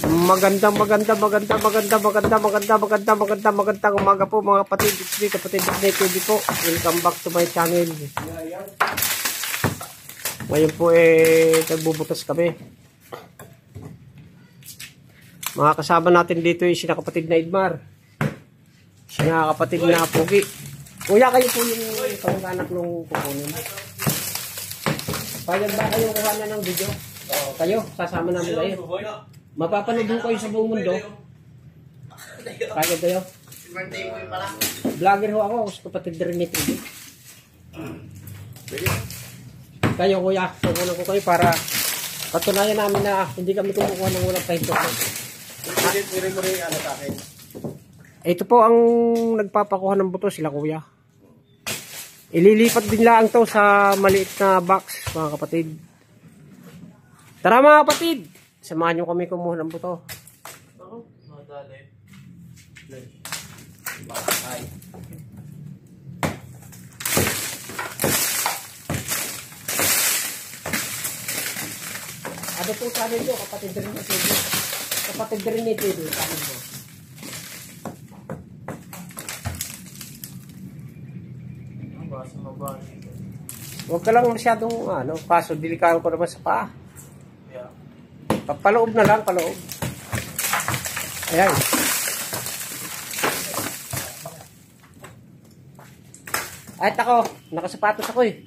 Magandang umaga po mga kapatid. It's me, kapatid Nick TV po. Welcome back to my channel. Ngayon po nagbubutas kami. Mga kasama natin dito ay sina kapatid na Idmar, sina kapatid na Pugi. Kuya, kayo po yung kamag-anak nung kukunin. Payag ba kayo kuha na ng video? Kayo, sasama namin kayo. Mapapanood ho kayo sa buong mundo. Kaya kayo. Vlogger ho ako sa kapatid Rene TV. Kayo kuya, kukunan ko kayo para patunayan namin na hindi kami kumukuha ng walang pahinto. Ito po ang nagpapakuha ng buto, sila kuya. Ililipat din lang to sa maliit na box mga kapatid. Tara mga kapatid! Samahan nyo kami kumuha ng buto. Ako? Madali. Ano po sabi nyo, kapatid Rene TV? Kapatid Rene TV, sabi mo. Basta mabali. Huwag ka lang masyadong, kaso delikado ko naman sa paa. Yeah. Paloob na lang, paloob. Ayan. At ako, nakasapatos ako eh.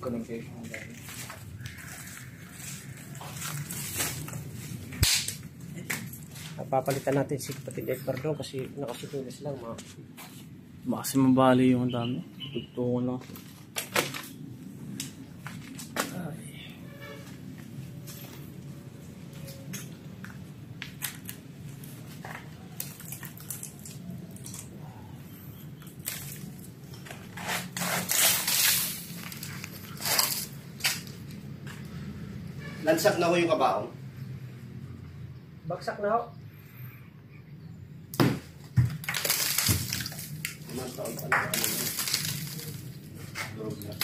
Connection. Papalitan natin si kapatid Edward doon kasi nakasitulas lang mga. Baka kasi mabali yung dami. Tugtungo lang. Lansak na ko yung kabaong. Bagsak na ho. Ilang taon pa na durog na.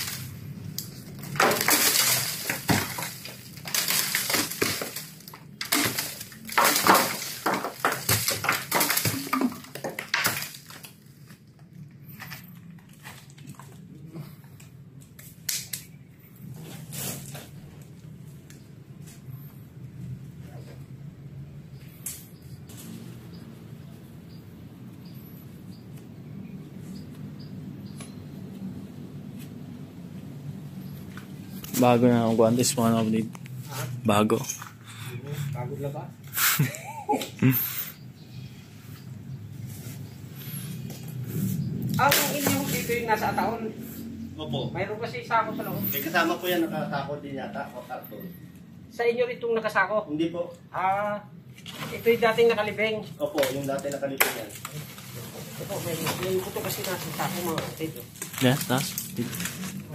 Bago na ang guantes mga kapatid. Bago. Bago na ba? Ang inyong dito yung nasa taon. Opo. Mayroon kasi sako sa loob. May kasama po yan, nakasako din yata. O karton. Sa inyo itong nakasako. Hindi po. Ito yung dating nakalibing. Opo, yung dati nakalipin yan. Ito, may buto kasi nasa sako mga kapatid. Yeah, tas. Ito.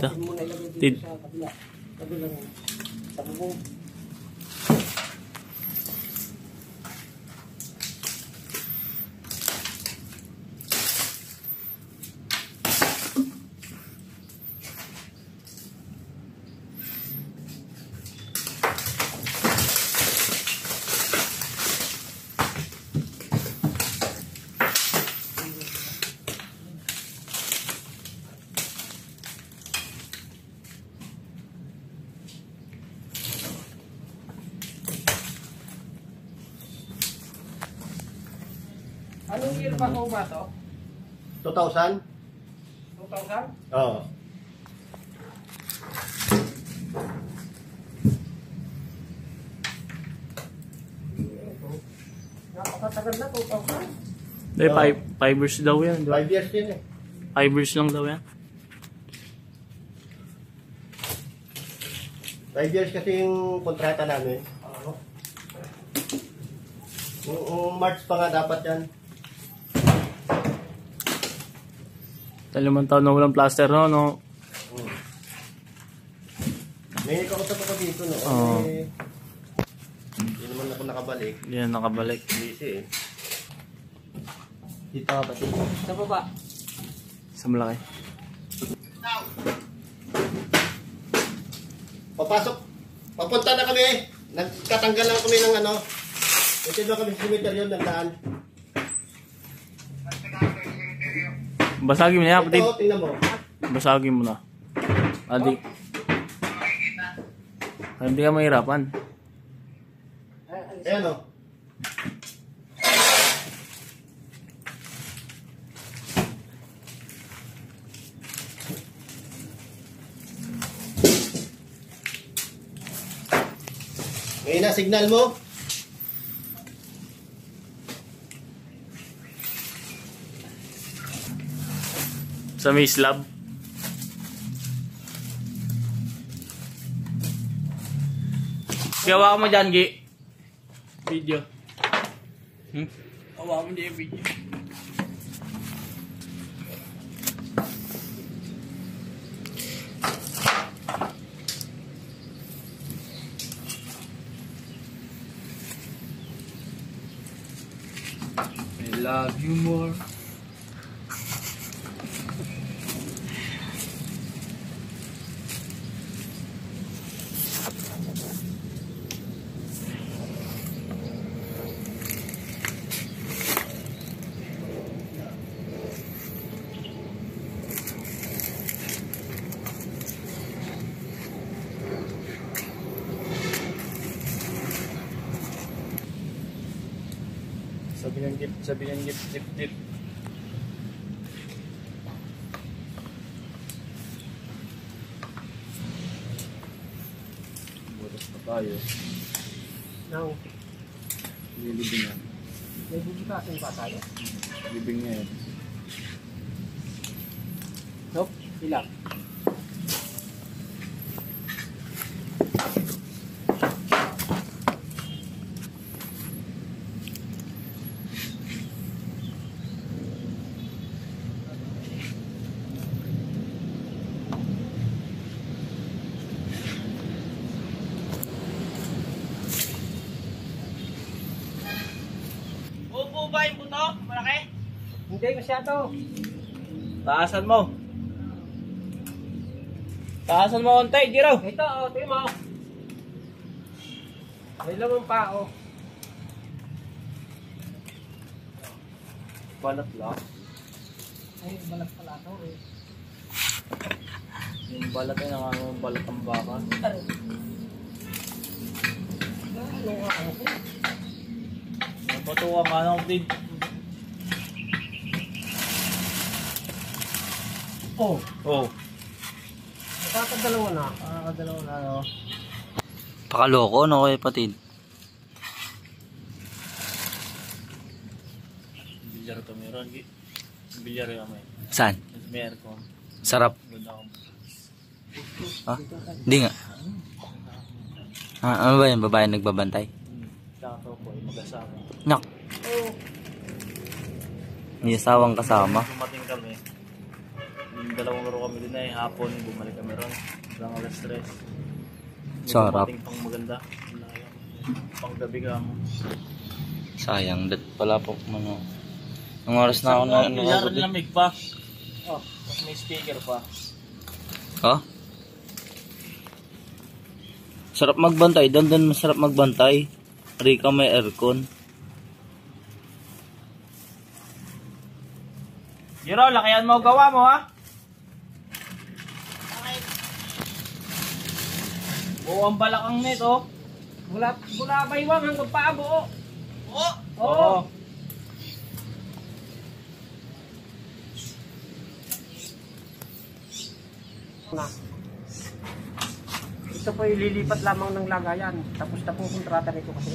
Natin muna ilagay dito Tid. sa kabila. Kabilang sa bubong. Anong year ba ko ba to? 2,000? 2000? Oo. Napakatagal na, 2000. Hindi, 5 years daw yan. 5 years din eh. 5 years lang daw yan. 5 years kasi yung kontrata namin. Noong March pa nga dapat yan. 5 taon na walang plaster, no? May kausap ako dito, no? Oo. Hindi naman ako nakabalik. Yan, nakabalik. Busy eh. Dito ka pati. Sa baba. Sa malaki. Papasok. Papunta na kami. Nagkatanggal lang kami ng ano. Ito na kami sa cemetery ng daan. Basagin mo na, kapatid. Ito, tingnan mo. Basagin mo na. Adi. Hindi ka mahirapan. Ayan o. Ngayon na, signal mo. Sa may slab. Gawa ka mo dyan, Gi. Video. Gawa mo dyan yung video. I love you more. Sabi ng dip. Butas pa tayo. Now, Lilibing yan. may bubutasin pa tayo. Libing niya yan. Nope, ilang. Upo ba yung buto? Malaki? Hindi masyado. Taasan mo. Taasan mo konti, Jiro. Ito, oh, tingnan mo. May laman pa, oh. Balat lang. Ay, balat pala ito, eh. Yung balat ay nangangang balat ang baka. Napatuwa ka ng din. Oh, Oh. nakakadalawa na. Nakakadalaw na ano. Pakaloko, no, kay patid. Bilyar to meron. Bilyar yung amay. Saan? May aircon. Sarap. Ganda akong. Ha? Hindi nga. Ano ba yung babae nagbabantay? Tsaka po ay mag-asama. Nak. May asawang kasama. Dumating kami. Yung dalawang laro kami din ay hapon. Bumalik kami ron. Hanggang alas 3. Sarap. Dumating pang maganda. Layo. Pang gabi ka mo. Sayang, dat pala po. Ano. Ang oras na ako na Bilyar lamig pa. Oh, Tapos may speaker pa. Ha? Sarap magbantay. Doon masarap magbantay. Rika may aircon. Jiro, lakayan mo gawa mo ha. Oo, ang balakang nito. mula baywang hanggang paabo, oh. Oo. Oo. Na. Ito po ililipat lamang ng lagayan. Tapos na po kontrata nito kasi.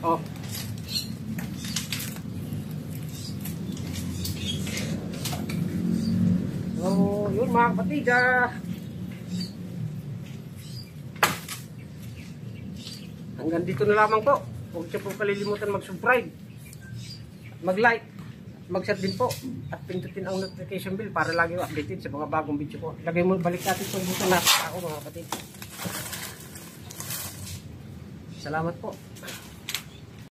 Oh. Oh, yun mga kapatid. Hanggang dito na lamang po. Huwag siya po kalilimutan mag-subscribe, mag-like, mag-share din po, at pindutin ang notification bell para lagi updated sa mga bagong video ko. Lagay mo, balik natin itong buto na ako mga kapatid. Salamat po.